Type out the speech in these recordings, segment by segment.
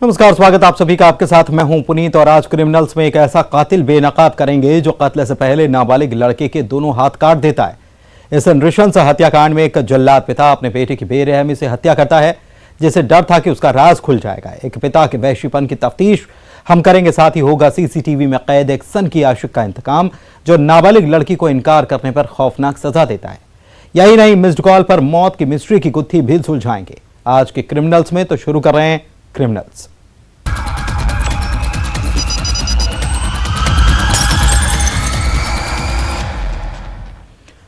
नमस्कार, स्वागत आप सभी का। आपके साथ मैं हूं पुनीत और आज क्रिमिनल्स में एक ऐसा कातिल बेनकाब करेंगे जो कत्ल से पहले नाबालिग लड़के के दोनों हाथ काट देता है। इस नृशंस हत्याकांड में एक जल्लाद पिता अपने बेटे की बेरहमी से हत्या करता है, जिसे डर था कि उसका राज खुल जाएगा। एक पिता के वहशीपन की तफ्तीश हम करेंगे, साथ ही होगा सीसीटीवी में कैद एक सन की आशिक का इंतकाम जो नाबालिग लड़की को इनकार करने पर खौफनाक सजा देता है। यही नहीं, मिस्ड कॉल पर मौत की मिस्ट्री की गुत्थी भी सुलझाएंगे आज के क्रिमिनल्स में। तो शुरू कर रहे हैं क्रिमिनल्स।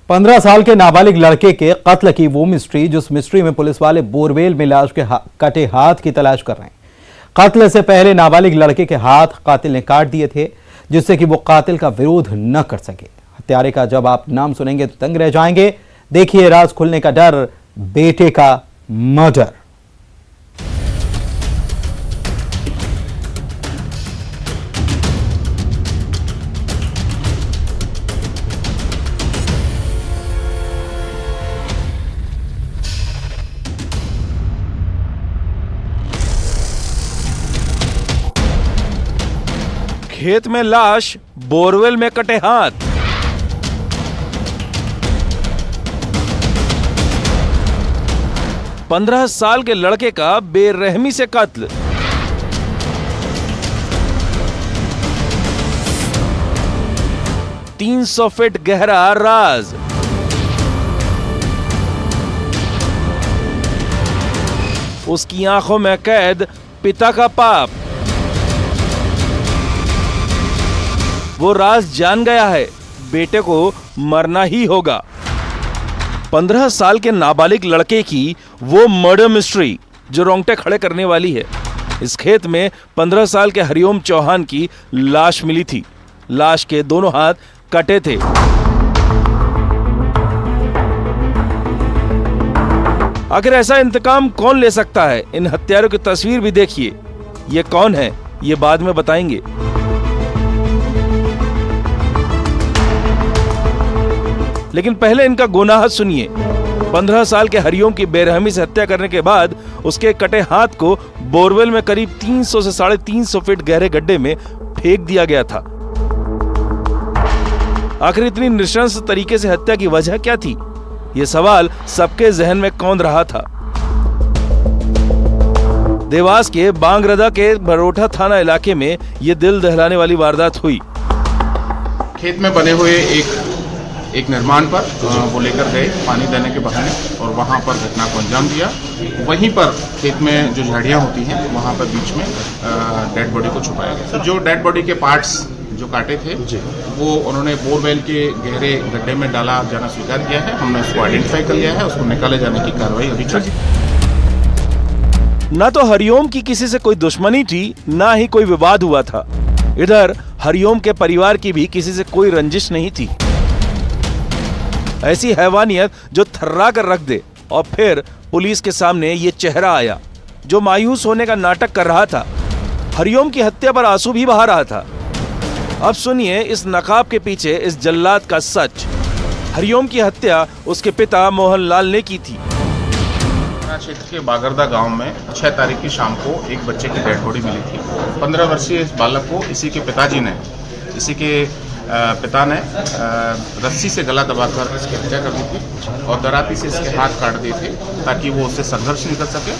पंद्रह साल के नाबालिग लड़के के कत्ल की वो मिस्ट्री, जिस मिस्ट्री में पुलिस वाले बोरवेल में लाश के कटे हाथ की तलाश कर रहे हैं। कत्ल से पहले नाबालिग लड़के के हाथ कातिल ने काट दिए थे, जिससे कि वो कातिल का विरोध न कर सके। हत्यारे का जब आप नाम सुनेंगे तो दंग रह जाएंगे। देखिए, राज खुलने का डर, बेटे का मर्डर। खेत में लाश, बोरवेल में कटे हाथ। पंद्रह साल के लड़के का बेरहमी से कत्ल। तीन 300 फीट गहरा राज। उसकी आंखों में कैद पिता का पाप। वो राज जान गया है, बेटे को मरना ही होगा। 15 साल के नाबालिग लड़के की वो मर्डर मिस्ट्री जो रोंगटे खड़े करने वाली है। इस खेत में 15 साल के हरिओम चौहान की लाश मिली थी। लाश के दोनों हाथ कटे थे। आखिर ऐसा इंतकाम कौन ले सकता है? इन हत्यारों की तस्वीर भी देखिए। ये कौन है, ये बाद में बताएंगे। लेकिन पहले इनका गुनाह सुनिए। 15 साल के हरिओम की बेरहमी से हत्या करने के बाद उसके कटे हाथ को बोरवेल में करीब 300 से 350 फीट गहरे गड्ढे में फेंक दिया गया था। आखिर इतनी नृशंस तरीके से हत्या की वजह क्या थी? यह सवाल सबके जहन में कौंध रहा था। देवास के बांगरदा के बरोठा थाना इलाके में यह दिल दहलाने वाली वारदात हुई। खेत में बने हुए एक निर्माण पर वो लेकर गए पानी देने के बहाने और वहाँ पर घटना को अंजाम दिया। वहीं पर खेत में जो झाड़ियाँ होती हैं वहाँ पर बीच में डेड बॉडी को छुपाया गया। तो जो डेड बॉडी के पार्ट्स जो काटे थे वो उन्होंने बोरवेल के गहरे गड्ढे में डाला जाना स्वीकार किया है। हमने उसको आइडेंटिफाई कर लिया है, उसको निकाले जाने की कार्रवाई अभी चल रही है। ना तो हरिओम की किसी से कोई दुश्मनी थी, ना ही कोई विवाद हुआ था। इधर हरिओम के परिवार की भी किसी से कोई रंजिश नहीं थी। ऐसी हैवानियत जो थर्रा कर रख दे। और फिर पुलिस के सामने ये चेहरा आया जो मायूस होने का नाटक कर रहा था। हरिओम की हत्या पर आंसू भी बहा रहा था। अब सुनिए इस नकाब के पीछे इस जल्लाद का सच। हरिओम की हत्या उसके पिता मोहनलाल ने की थी। क्षेत्र के बागरदा गांव में 6 तारीख की शाम को एक बच्चे की डेड बॉडी मिली थी। 15 वर्षीय इस बालक को इसी के पिता ने रस्सी से गला दबाकर इसकी हत्या कर दी थी और दराती से इसके हाथ काट दिए थे ताकि वो उससे संघर्ष नहीं कर सके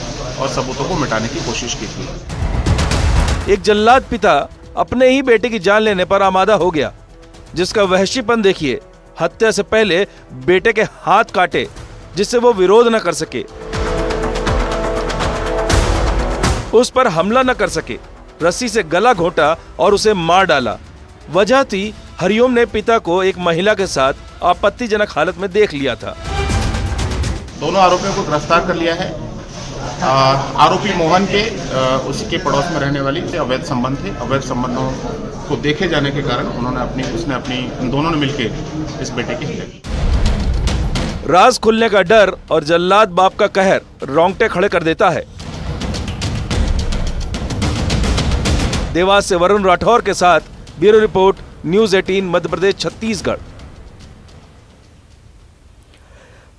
और सबूतों को मिटाने की कोशिश की थी। एक जल्लाद पिता अपने ही बेटे की जान लेने पर आमादा हो गया, जिसका वहशीपन देखिए। हत्या से पहले बेटे के हाथ काटे जिससे वो विरोध न कर सके, उस पर हमला न कर सके। रस्सी से गला घोंटा और उसे मार डाला। वजह थी हरिओम ने पिता को एक महिला के साथ आपत्तिजनक हालत में देख लिया था। दोनों आरोपियों को गिरफ्तार कर लिया है। आरोपी मोहन के उसके पड़ोस में रहने वाली अवैध संबंध थे। अवैध संबंधों को देखे जाने के कारण उन दोनों ने मिलकर इस बेटे की हत्या की। राज खुलने का डर और जल्लाद बाप का कहर रोंगटे खड़े कर देता है। देवास से वरुण राठौर के साथ bureau report, news 18 Madhya Pradesh Chhattisgarh.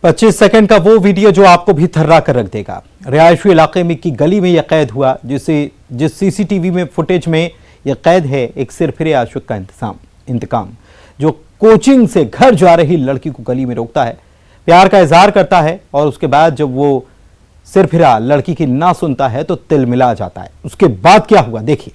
25 second का वो वीडियो जो आपको भी थर्रा कर रख देगा। रिहायशी इलाके में की गली में यह कैद हुआ, जिस सीसीटीवी में फुटेज में यह कैद है एक सिरफिरे आशिक का इंतकाम, जो कोचिंग से घर जा रही लड़की को गली में रोकता है, प्यार का इजहार करता है और उसके बाद जब वो सिरफिरा लड़की की ना सुनता है तो तिलमिला जाता है। उसके बाद क्या हुआ देखिए।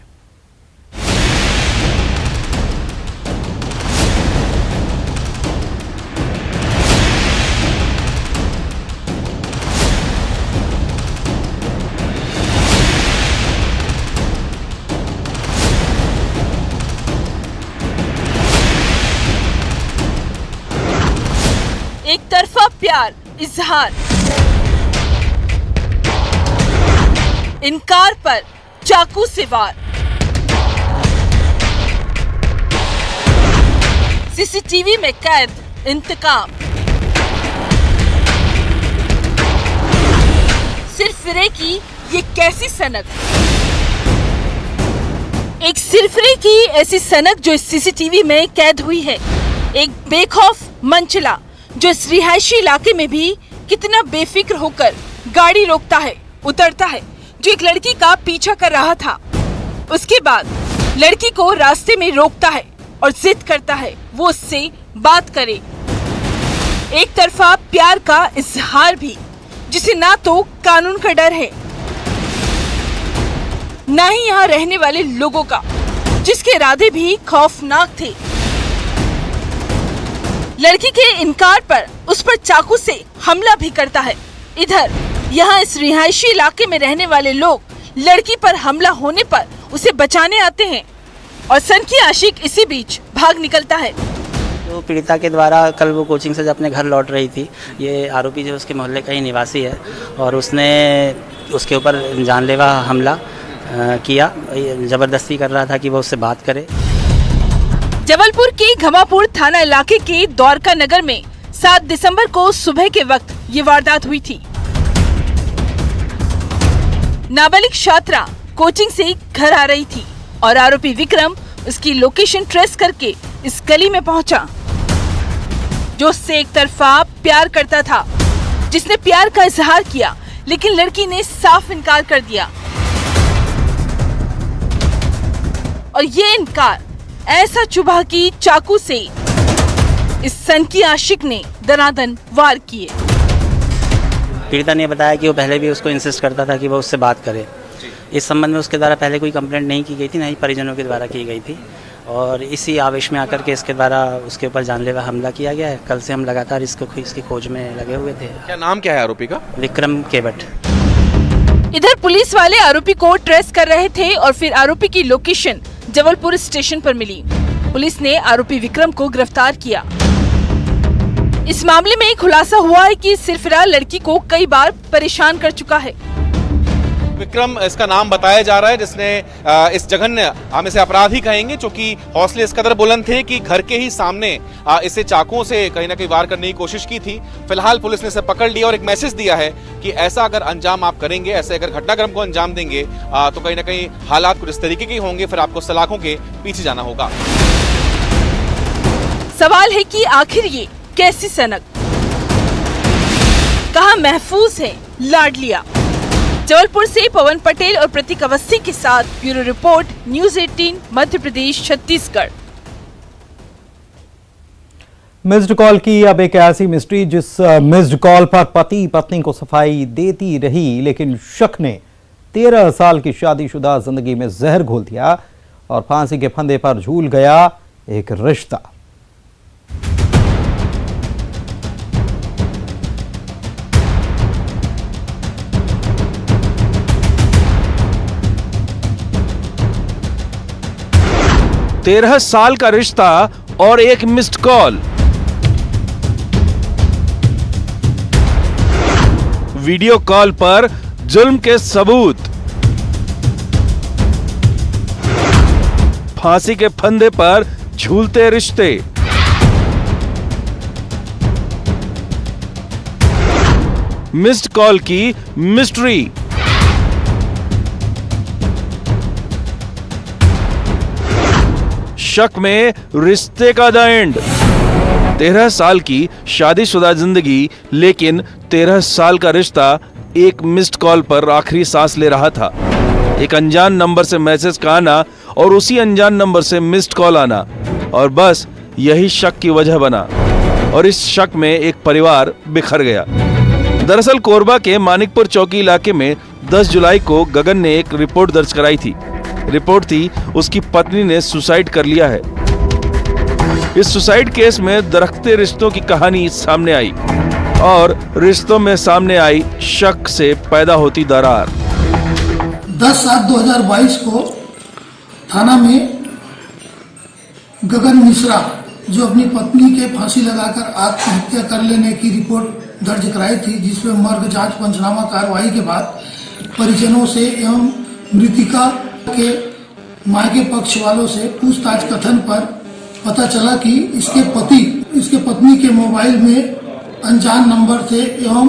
एक तरफा प्यार, इजहार, इनकार पर चाकू से वार, सीसीटीवी में कैद इंतकाम, सिरफिरे की ये कैसी सनक, एक सिरफिरे की ऐसी सनक जो इस सीसीटीवी में कैद हुई है। एक बेखौफ मनचला जो इस रिहायशी इलाके में भी कितना बेफिक्र होकर गाड़ी रोकता है, उतरता है, जो एक लड़की का पीछा कर रहा था। उसके बाद लड़की को रास्ते में रोकता है और जिद करता है वो उससे बात करे। एक तरफा प्यार का इजहार भी, जिसे ना तो कानून का डर है, ना ही यहाँ रहने वाले लोगों का, जिसके इरादे भी खौफनाक थे। लड़की के इनकार पर उस पर चाकू से हमला भी करता है। इधर यहाँ इस रिहायशी इलाके में रहने वाले लोग लड़की पर हमला होने पर उसे बचाने आते हैं और सनकी आशिक इसी बीच भाग निकलता है। तो पीड़िता के द्वारा कल वो कोचिंग से जब अपने घर लौट रही थी, ये आरोपी जो उसके मोहल्ले का ही निवासी है और उसने उसके ऊपर जानलेवा हमला किया, जबरदस्ती कर रहा था कि वो उससे बात करे। जबलपुर के घमापुर थाना इलाके के द्वारका नगर में 7 दिसंबर को सुबह के वक्त ये वारदात हुई थी। नाबालिग छात्रा कोचिंग से घर आ रही थी और आरोपी विक्रम उसकी लोकेशन ट्रेस करके इस गली में पहुंचा, जो उससे एक तरफा प्यार करता था, जिसने प्यार का इजहार किया, लेकिन लड़की ने साफ इनकार कर दिया। और ये इनकार ऐसा चुभा कि चाकू से इस सनकी आशिक ने दनादन वार किए। पीड़िता ने बताया कि वो पहले भी उसको इंसिस्ट करता था कि वो उससे बात करे। इस संबंध में उसके द्वारा पहले कोई कंप्लेंट नहीं की गई थी, ना ही परिजनों के द्वारा की गई थी, और इसी आवेश में आकर के इसके द्वारा उसके ऊपर जानलेवा हमला किया गया है। कल से हम लगातार इसकी खोज में लगे हुए थे। क्या नाम क्या है आरोपी का? विक्रम केवट। इधर पुलिस वाले आरोपी को ट्रेस कर रहे थे और फिर आरोपी की लोकेशन जबलपुर स्टेशन पर मिली। पुलिस ने आरोपी विक्रम को गिरफ्तार किया। इस मामले में खुलासा हुआ है कि सिरफिरा लड़की को कई बार परेशान कर चुका है। विक्रम इसका नाम बताया जा रहा है, जिसने इस जघन्य, हम इसे अपराधी कहेंगे, क्योंकि हौसले इस कदर बुलंद थे कि घर के ही सामने इसे चाकुओं से कहीं ना कहीं वार करने की कोशिश की थी। फिलहाल पुलिस ने इसे पकड़ लिया और एक मैसेज दिया है कि ऐसा अगर अंजाम आप करेंगे, ऐसे अगर घटनाक्रम को अंजाम देंगे तो कहीं ना कहीं हालात कुछ इस तरीके के होंगे, फिर आपको सलाखों के पीछे जाना होगा। सवाल है कि आखिर ये कैसी सनक, कहां महफूज है लाडलिया। जबलपुर से पवन पटेल और प्रतीक अवस्थी के साथ bureau report, news 18 Madhya Pradesh Chhattisgarh. Missed call की अब एक ऐसी मिस्ट्री, जिस मिस्ड कॉल पर पति पत्नी को सफाई देती रही, लेकिन शक ने 13 साल की शादीशुदा जिंदगी में जहर घोल दिया और फांसी के फंदे पर झूल गया एक रिश्ता। तेरह साल का रिश्ता और एक मिस्ड कॉल। वीडियो कॉल पर जुल्म के सबूत, फांसी के फंदे पर झूलते रिश्ते, मिस्ड कॉल की मिस्ट्री। शक में रिश्ते का द एंड। 13 साल की शादीशुदा जिंदगी, लेकिन 13 साल का रिश्ता एक मिस्ड कॉल पर आखिरी सांस ले रहा था। एक अनजान नंबर से मैसेज का आना और उसी अनजान नंबर से मिस्ड कॉल आना, और बस यही शक की वजह बना, और इस शक में एक परिवार बिखर गया। दरअसल कोरबा के मानिकपुर चौकी इलाके में 10 जुलाई को गगन ने एक रिपोर्ट दर्ज कराई थी। रिपोर्ट थी उसकी पत्नी ने सुसाइड कर लिया है। इस सुसाइड केस में दरख्ते रिश्तों की कहानी सामने आई, और रिश्तों में सामने आई शक से पैदा होती दरार। 10/7/2022 को थाना में गगन मिश्रा, जो अपनी पत्नी के फांसी लगाकर आत्महत्या कर लेने की रिपोर्ट दर्ज कराई थी, जिसमें मर्ग जांच पंचनामा कार्रवाई के बाद परिजनों से एवं मृतिका के मायके पक्ष वालों से पूछताछ कथन पर पता चला कि इसके पत्नी के मोबाइल में अनजान नंबर से एवं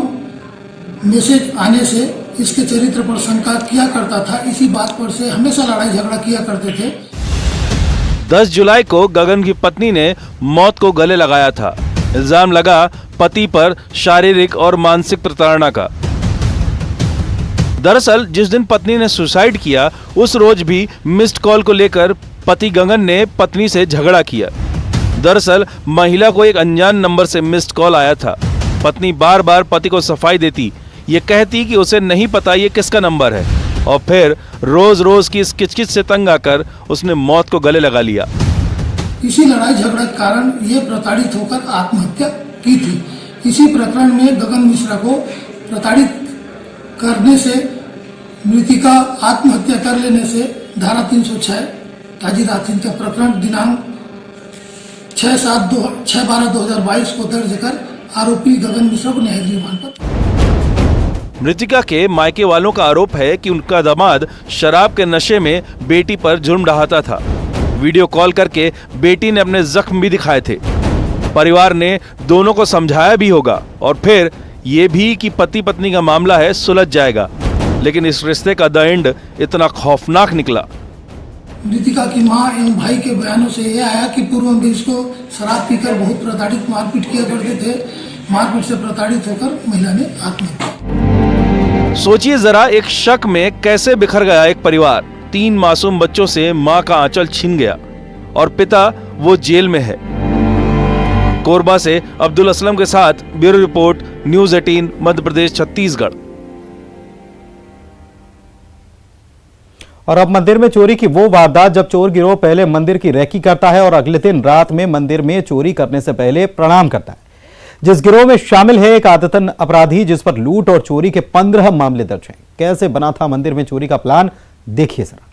मैसेज आने से इसके चरित्र पर शंका किया करता था। इसी बात पर से हमेशा लड़ाई झगड़ा किया करते थे। 10 जुलाई को गगन की पत्नी ने मौत को गले लगाया था। इल्जाम लगा पति पर शारीरिक और मानसिक प्रताड़ना का। दरअसल जिस दिन पत्नी ने सुसाइड किया, उस रोज भी मिस्ड कॉल को लेकर पति गगन ने पत्नी से झगड़ा किया। दरअसल महिला को एक अनजान नंबर से मिस्ड कॉल आया था। पत्नी बार बार पति को सफाई देती, ये कहती कि उसे नहीं पता ये किसका नंबर है, और फिर रोज रोज की इस किचकिच से तंग आकर उसने मौत को गले लगा लिया। इसी लड़ाई झगड़े के कारण ये प्रताड़ित होकर आत्महत्या की थी। इसी प्रकरण में गगन मिश्रा को प्रताड़ित करने से, मृतिका आत्महत्या कर लेने से धारा 306 ताजीरात का प्रकरण दिनांक 6/12/2022 को दर्ज कर आरोपी गगन मिश्रा को न्यायिक रिमांड पर। मृतिका के मायके वालों का आरोप है कि उनका दामाद शराब के नशे में बेटी पर जुर्म ढहाता था। वीडियो कॉल करके बेटी ने अपने जख्म भी दिखाए थे। परिवार ने दोनों को समझाया भी होगा, और फिर ये भी कि पति पत्नी का मामला है, सुलझ जाएगा, लेकिन इस रिश्ते का द एंड इतना खौफनाक निकला। मृतिका की मां एवं भाई के बयानों से यह आया कि पूर्व में इसको शराब पीकर बहुत प्रताड़ित मारपीट किया करते थे। मारपीट से प्रताड़ित होकर महिला ने आत्महत्या। सोचिए जरा, एक शक में कैसे बिखर गया एक परिवार। 3 मासूम बच्चों से मां का आंचल छिन गया, और पिता वो जेल में है। कोरबा से अब्दुल असलम के साथ bureau report, news 18 Madhya Pradesh Chhattisgarh. और अब मंदिर में चोरी की वो वारदात जब चोर गिरोह पहले मंदिर की रैकी करता है और अगले दिन रात में मंदिर में चोरी करने से पहले प्रणाम करता है। जिस गिरोह में शामिल है एक आदतन अपराधी, जिस पर लूट और चोरी के 15 मामले दर्ज हैं। कैसे बना था मंदिर में चोरी का प्लान, देखिए जरा।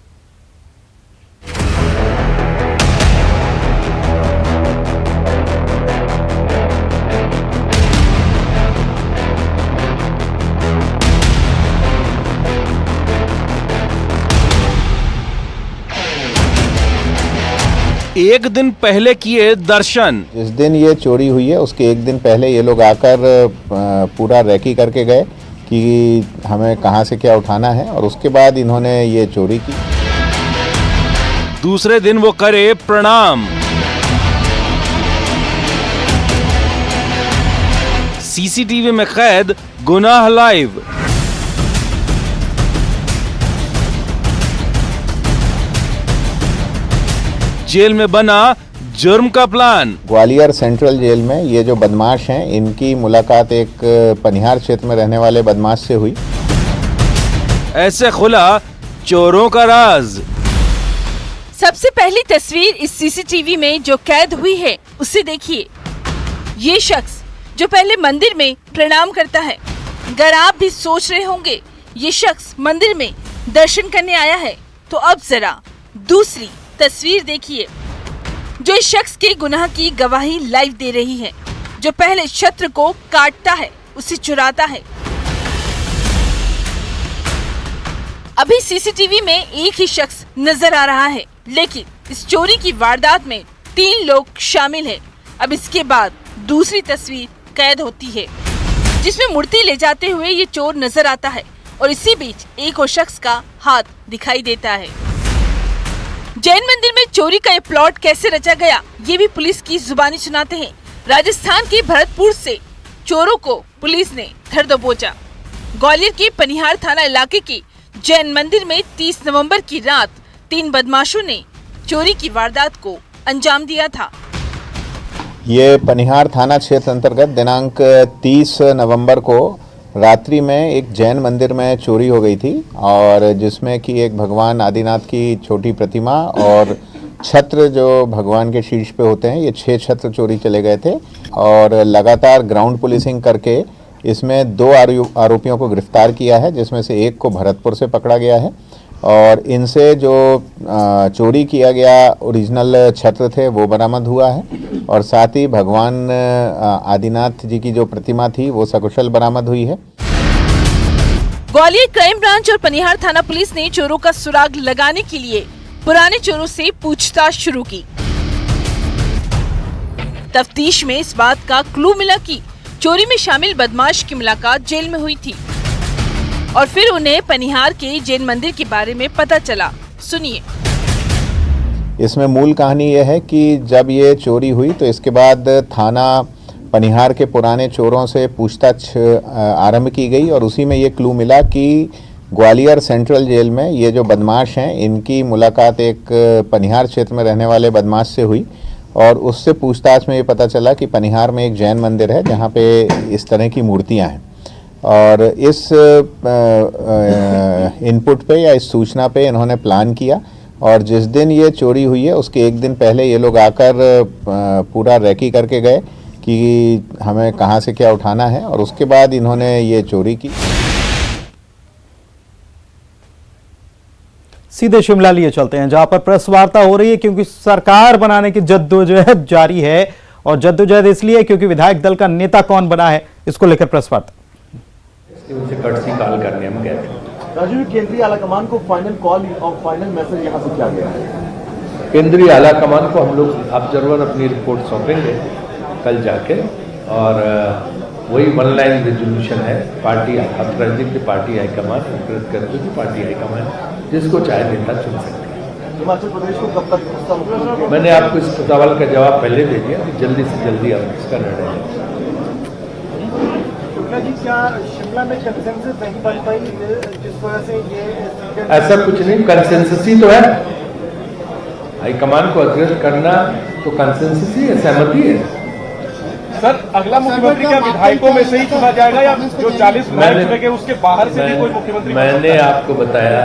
एक दिन पहले किए दर्शन। जिस दिन ये चोरी हुई है उसके एक दिन पहले ये लोग आकर पूरा रैकी करके गए कि हमें कहां से क्या उठाना है, और उसके बाद इन्होंने ये चोरी की। दूसरे दिन वो करे प्रणाम। सीसीटीवी में कैद गुनाह लाइव। जेल में बना जुर्म का प्लान। ग्वालियर सेंट्रल जेल में ये जो बदमाश हैं, इनकी मुलाकात एक पनिहार क्षेत्र में रहने वाले बदमाश से हुई। ऐसे खुला चोरों का राज। सबसे पहली तस्वीर इस सीसीटीवी में जो कैद हुई है उसे देखिए। ये शख्स जो पहले मंदिर में प्रणाम करता है। अगर आप भी सोच रहे होंगे ये शख्स मंदिर में दर्शन करने आया है, तो अब जरा दूसरी तस्वीर देखिए जो इस शख्स के गुनाह की गवाही लाइव दे रही है। जो पहले शत्रु को काटता है, उसे चुराता है। अभी सीसीटीवी में एक ही शख्स नजर आ रहा है, लेकिन इस चोरी की वारदात में 3 लोग शामिल हैं। अब इसके बाद दूसरी तस्वीर कैद होती है जिसमें मूर्ति ले जाते हुए ये चोर नजर आता है, और इसी बीच एक और शख्स का हाथ दिखाई देता है। जैन मंदिर में चोरी का ये प्लॉट कैसे रचा गया, ये भी पुलिस की जुबानी सुनाते हैं। राजस्थान के भरतपुर से चोरों को पुलिस ने धर दबोचा। ग्वालियर के पनिहार थाना इलाके के जैन मंदिर में 30 नवंबर की रात 3 बदमाशों ने चोरी की वारदात को अंजाम दिया था। ये पनिहार थाना क्षेत्र अंतर्गत दिनांक 30 नवंबर को रात्रि में एक जैन मंदिर में चोरी हो गई थी, और जिसमें कि एक भगवान आदिनाथ की छोटी प्रतिमा और छत्र जो भगवान के शीर्ष पे होते हैं, ये 6 छत्र चोरी चले गए थे। और लगातार ग्राउंड पुलिसिंग करके इसमें 2 आरोपियों को गिरफ्तार किया है, जिसमें से एक को भरतपुर से पकड़ा गया है। और इनसे जो चोरी किया गया ओरिजिनल छत्र थे वो बरामद हुआ है, और साथ ही भगवान आदिनाथ जी की जो प्रतिमा थी वो सकुशल बरामद हुई है। ग्वालियर क्राइम ब्रांच और पनिहार थाना पुलिस ने चोरों का सुराग लगाने के लिए पुराने चोरों से पूछताछ शुरू की। तफ्तीश में इस बात का क्लू मिला कि चोरी में शामिल बदमाश की मुलाकात जेल में हुई थी, और फिर उन्हें पनिहार के जैन मंदिर के बारे में पता चला। सुनिए। इसमें मूल कहानी यह है कि जब ये चोरी हुई तो इसके बाद थाना पनिहार के पुराने चोरों से पूछताछ आरंभ की गई, और उसी में ये क्लू मिला कि ग्वालियर सेंट्रल जेल में ये जो बदमाश हैं इनकी मुलाकात एक पनिहार क्षेत्र में रहने वाले बदमाश से हुई। और उससे पूछताछ में ये पता चला कि पनिहार में एक जैन मंदिर है जहाँ पे इस तरह की मूर्तियाँ हैं, और इस इनपुट पे या इस सूचना पे इन्होंने प्लान किया, और जिस दिन ये चोरी हुई है उसके एक दिन पहले ये लोग आकर पूरा रेकी करके गए कि हमें कहाँ से क्या उठाना है, और उसके बाद इन्होंने ये चोरी की। सीधे शिमला लिए चलते हैं, जहां पर प्रेस वार्ता हो रही है, क्योंकि सरकार बनाने की जद्दोजहद जारी है। और जद्दोजहद इसलिए क्योंकि विधायक दल का नेता कौन बना है, इसको लेकर प्रेस वार्ता। उनसे कर्टसी कॉल करने हम गए थे। राजू, केंद्रीय आलाकमान को फाइनल कॉल और फाइनल मैसेज यहाँ से क्या गया है? केंद्रीय आलाकमान को हम लोग ऑब्जर्वर अपनी रिपोर्ट सौंपेंगे कल जाके, और वही 1 लाइन रेजोल्यूशन है। पार्टी अप्राजित पार्टी हाईकमान करके की पार्टी हाईकमान जिसको चाहे नेता चुन सकते हैं। हिमाचल प्रदेश को कब तक उसका मुख्यमंत्री? मैंने आपको इस सवाल का जवाब पहले दे दिया कि जल्दी से जल्दी हम इसका निर्णय लें। शुक्ला जी, क्या शिमला में कंसेंसस नहीं बन पाई जिस वजह से ये? ऐसा कुछ नहीं, कंसेंसस ही तो है। हाईकमान को अग्रसर करना तो कंसेंसस ही है, सहमति है। सर, अगला मुख्यमंत्री क्या विधायकों में से ही चुना जाएगा, या जो 40 विधायक चुने गए उसके बाहर से भी कोई मुख्यमंत्री? मैंने आपको बताया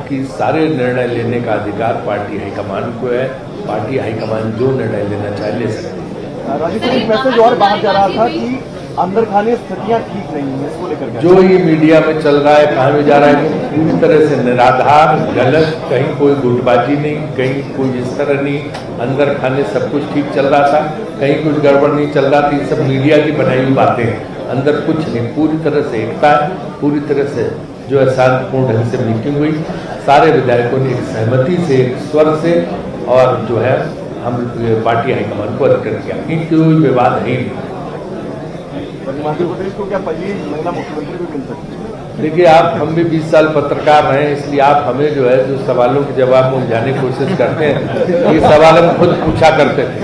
कि सारे निर्णय लेने का अधिकार पार्टी हाईकमान को है। पार्टी हाईकमान जो निर्णय लेना चाहे ले सकती है। राजीव, एक मैसेज और बाहर जा रहा था कि अंदर खाने स्थितियां ठीक नहीं है, इसको लेकर जो ये मीडिया में चल रहा है, कहाँ में जा रहा है, पूरी तरह से निराधार, गलत, कहीं कोई गुटबाजी नहीं, कहीं कोई इस तरह नहीं। अंदर खाने सब कुछ ठीक चल रहा था, कहीं कुछ गड़बड़ नहीं चल रहा था। ये सब मीडिया की बनाई हुई बातें हैं, अंदर कुछ नहीं। पूरी तरह से एकता है, पूरी तरह से जो है शांतिपूर्ण ढंग से मीटिंग हुई। सारे विधायकों ने एक सहमति से, एक स्वर से, और जो है हम पार्टी हाईकमान को अधिकृत किया, क्योंकि कोई विवाद है ही नहीं। हिमाचल प्रदेश को क्या पहली महिला मुख्यमंत्री भी मिल सकती है? देखिए, आप हम भी 20 साल पत्रकार रहे हैं, इसलिए आप हमें जो है जो सवालों के जवाब में उलझाने की कोशिश करते हैं, ये सवाल हम खुद पूछा करते थे।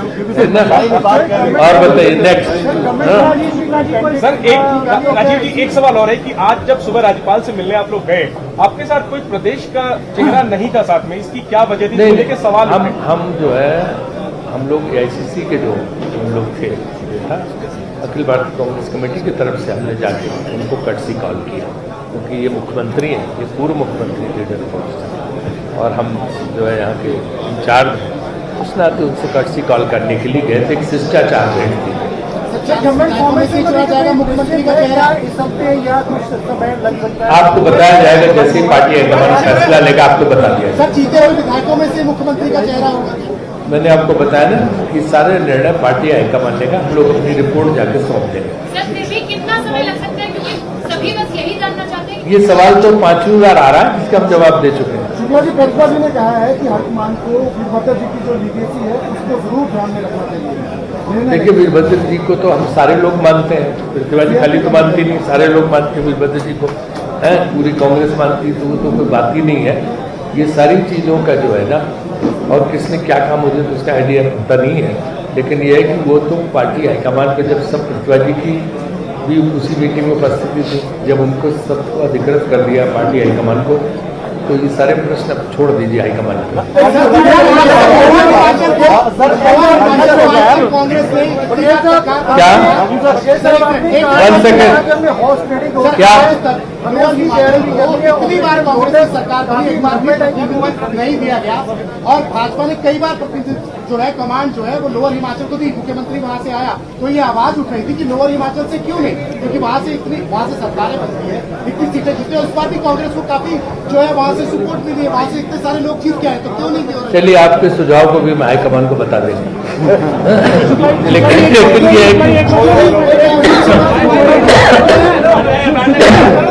और बताइए नेक्स्ट। सर, राजीव जी, एक सवाल और है कि आज जब सुबह राज्यपाल से मिलने आप लोग गए, आपके साथ कोई प्रदेश का चेहरा नहीं था साथ में, इसकी क्या वजह थी? नहीं, के सवाल हम जो है हम लोग AICC के जो हम लोग थे, अखिल भारतीय कांग्रेस कमेटी की तरफ से हमने जाके उनको कर्टसी कॉल किया, क्योंकि ये मुख्यमंत्री हैं, ये पूर्व मुख्यमंत्री लीडर थे, और हम जो है यहाँ के इंचार्ज हैं, उस नाते उनसे कर्टसी कॉल करने के लिए गए थे। एक शिष्टाचार भेंट थी। आपको बताया जाएगा जैसे पार्टी हाईकमान फैसला लेगा, आपको बता दिया जाएगा। जीते हुए विधायकों में से मुख्यमंत्री का चेहरा होगा? मैंने आपको बताया ना कि सारे निर्णय पार्टी हाईकमान लेगा, हम लोग अपनी रिपोर्ट जाके सौंप देंगे। सर, फिर भी कितना समय लग सकता है, क्योंकि सभी बस यही जानना चाहते हैं। ये सवाल तो 5वीं बार आ रहा है, जिसका हम जवाब दे चुके हैं। शुक्ला जी, प्रेसवा जी ने कहा है कि हाईकमान को वीरभद्र जी की जो लीगेसी है उसको जरूर ध्यान में रखना चाहिए। देखिए, वीरभद्र जी को तो हम सारे लोग मानते हैं, प्रतिभा जी खाली तो मानती नहीं, सारे लोग मानते हैं वीरभद्र जी को, है पूरी कांग्रेस मानती, तो वो तो कोई बात ही नहीं है। ये सारी चीज़ों का जो है ना, और किसने क्या कहा मुझे तो उसका आइडिया पता नहीं है, लेकिन यह है कि वो तो पार्टी हाईकमान पे जब सब प्रतिवादी की भी उसी मीटिंग में उपस्थिति थी, जब उनको सबको अधिकृत कर दिया पार्टी हाईकमान को, तो ये सारे प्रश्न अब छोड़ दीजिए हाईकमान को। क्या 1 सेकेंड क्या कितनी बार कांग्रेस सरकार का एक बार नहीं दिया गया और भाजपा ने कई बार जो है कमांड जो है वो लोअर हिमाचल को दी, मुख्यमंत्री वहां से आया तो ये आवाज उठ रही थी कि लोअर हिमाचल से क्यों नहीं, क्योंकि वहां से सरकारें बनती है, इतनी सीटें जीते, उस पर भी कांग्रेस को काफी जो है वहां से सपोर्ट मिली है, वहां से इतने सारे लोग जीत के आए तो क्यों नहीं दिया। चलिए आपके सुझाव को भी मैं हाईकमान को बता देंगे। लेकिन ये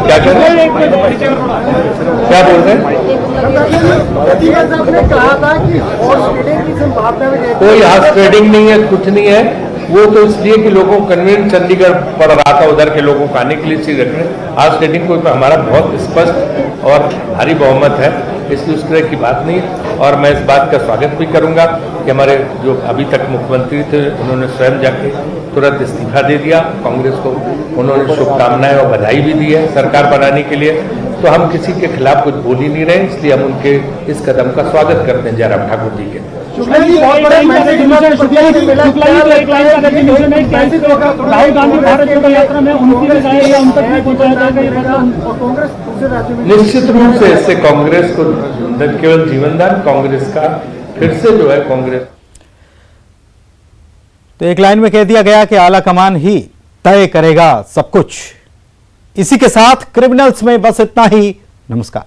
क्या कर रहे हैं, क्या बोल रहे हैं? कहा था कि कोई हाउस ट्रेडिंग नहीं है, कुछ नहीं है, वो तो इसलिए कि लोगों को कन्वीन चंडीगढ़ पड़ रहा था, उधर के लोगों को आने के लिए चीज रख रहे हैं। हाउस ट्रेडिंग को हमारा बहुत स्पष्ट और भारी बहुमत है, इसलिए उस तरह की बात नहीं है। और मैं इस बात का स्वागत भी करूंगा कि हमारे जो अभी तक मुख्यमंत्री थे उन्होंने स्वयं जाके तुरंत इस्तीफा दे दिया, कांग्रेस को उन्होंने शुभकामनाएं और बधाई भी दी है सरकार बनाने के लिए। तो हम किसी के खिलाफ कुछ बोल ही नहीं रहे, इसलिए हम उनके इस कदम का स्वागत करते हैं जयराम ठाकुर जी के। राहुल गांधी भारत जोड़ो यात्रा में उनकी उन तक नहीं पहुंचाया जाएगा कांग्रेस दूसरे राज्यों में निश्चित रूप से इससे कांग्रेस को न केवल जीवनदान, कांग्रेस का फिर से जो है कांग्रेस। तो एक लाइन में कह दिया गया कि आला कमान ही तय करेगा सब कुछ। इसी के साथ क्रिमिनल्स में बस इतना ही। नमस्कार।